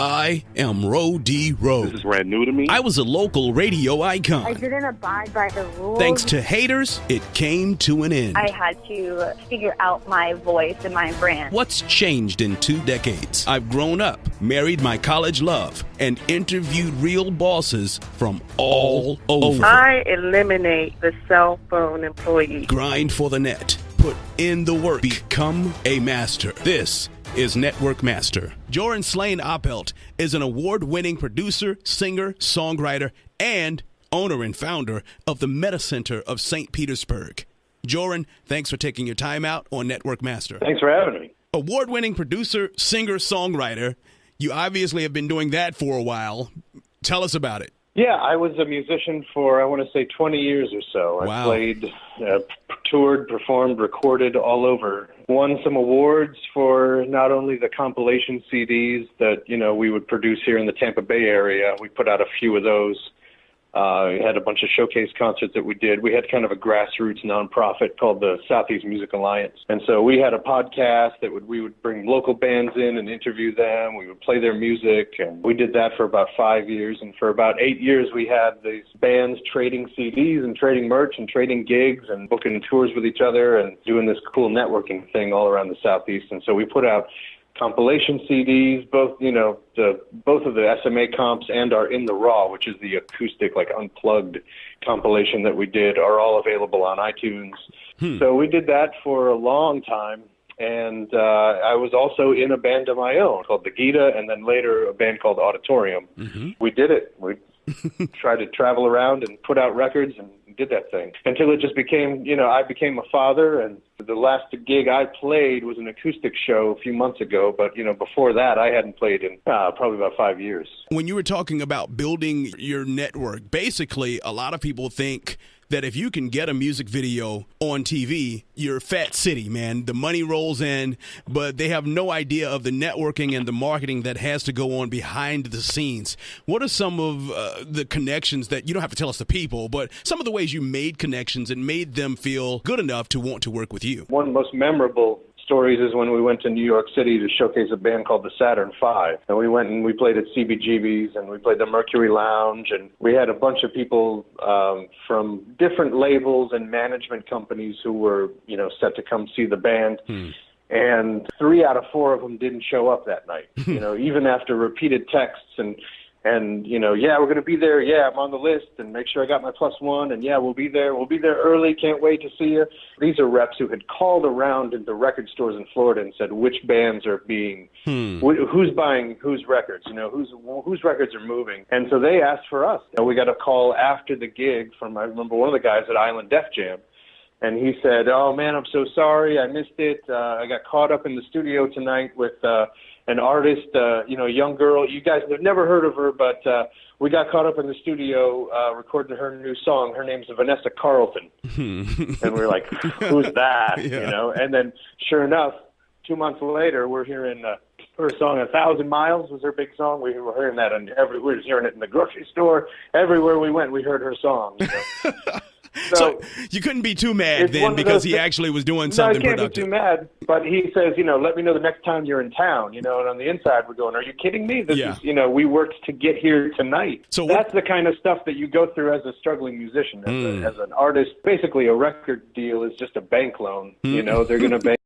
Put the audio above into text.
I am Ro D. Rowe. This is brand new to me. I was a local radio icon. I didn't abide by the rules. Thanks to haters, it came to an end. I had to figure out my voice and my brand. What's changed in 2 decades? I've grown up, married my college love, and interviewed real bosses from all over. I eliminate the cell phone employee. Grind for the net. Put in the work. Become a master. This is Network Master. Joran Slane Oppelt is an award-winning producer, singer, songwriter, and owner and founder of the Meta Center of St. Petersburg. Joran, thanks for taking your time out on Network Master. Thanks for having me. Award-winning producer, singer, songwriter. You obviously have been doing that for a while. Tell us about it. Yeah, I was a musician for, I want to say, 20 years or so. Wow. I played, toured, performed, recorded all over. Won some awards for not only the compilation CDs that, we would produce here in the Tampa Bay area. We put out a few of those. We had a bunch of showcase concerts that we did. We had kind of a grassroots nonprofit called the Southeast Music Alliance. And so we had a podcast that we would bring local bands in and interview them. We would play their music. And we did that for about 5 years. And for about 8 years, we had these bands trading CDs and trading merch and trading gigs and booking tours with each other and doing this cool networking thing all around the Southeast. And so we put out compilation CDs, both of the SMA comps and our In the Raw, which is the acoustic, unplugged compilation that we did, are all available on iTunes. So we did that for a long time, and I was also in a band of my own called The Gita, and then later a band called Auditorium. Mm-hmm. We did it. We tried to travel around and put out records and did that thing until it just became, I became a father, and the last gig I played was an acoustic show a few months ago, but, before that I hadn't played in probably about 5 years. When you were talking about building your network, basically a lot of people think that if you can get a music video on TV, you're Fat City, man. The money rolls in, but they have no idea of the networking and the marketing that has to go on behind the scenes. What are some of the connections that, you don't have to tell us the people, but some of the ways you made connections and made them feel good enough to want to work with you? One of the most memorable stories is when we went to New York City to showcase a band called the Saturn V. And we went and we played at CBGB's and we played the Mercury Lounge. And we had a bunch of people from different labels and management companies who were, set to come see the band. And 3 out of 4 of them didn't show up that night, even after repeated texts and yeah, we're going to be there. Yeah, I'm on the list, and make sure I got my +1. And yeah, we'll be there. We'll be there early. Can't wait to see you. These are reps who had called around into record stores in Florida and said which bands are being, who's buying whose records, whose records are moving. And so they asked for us. We got a call after the gig from, I remember one of the guys at Island Def Jam. And he said, "Oh, man, I'm so sorry. I missed it. I got caught up in the studio tonight with an artist, a young girl. You guys have never heard of her, but we got caught up in the studio recording her new song. Her name's Vanessa Carlton." And we were like, "Who's that?" And then sure enough, 2 months later, we're hearing her song, 1,000 Miles was her big song. We were hearing that, we were hearing it in the grocery store. Everywhere we went, we heard her song. So you couldn't be too mad then because he actually was doing something productive. No, I can't be too mad. But he says, let me know the next time you're in town. And on the inside we're going, are you kidding me? This is, we worked to get here tonight. So that's the kind of stuff that you go through as a struggling musician, as an artist. Basically, a record deal is just a bank loan. They're going to bank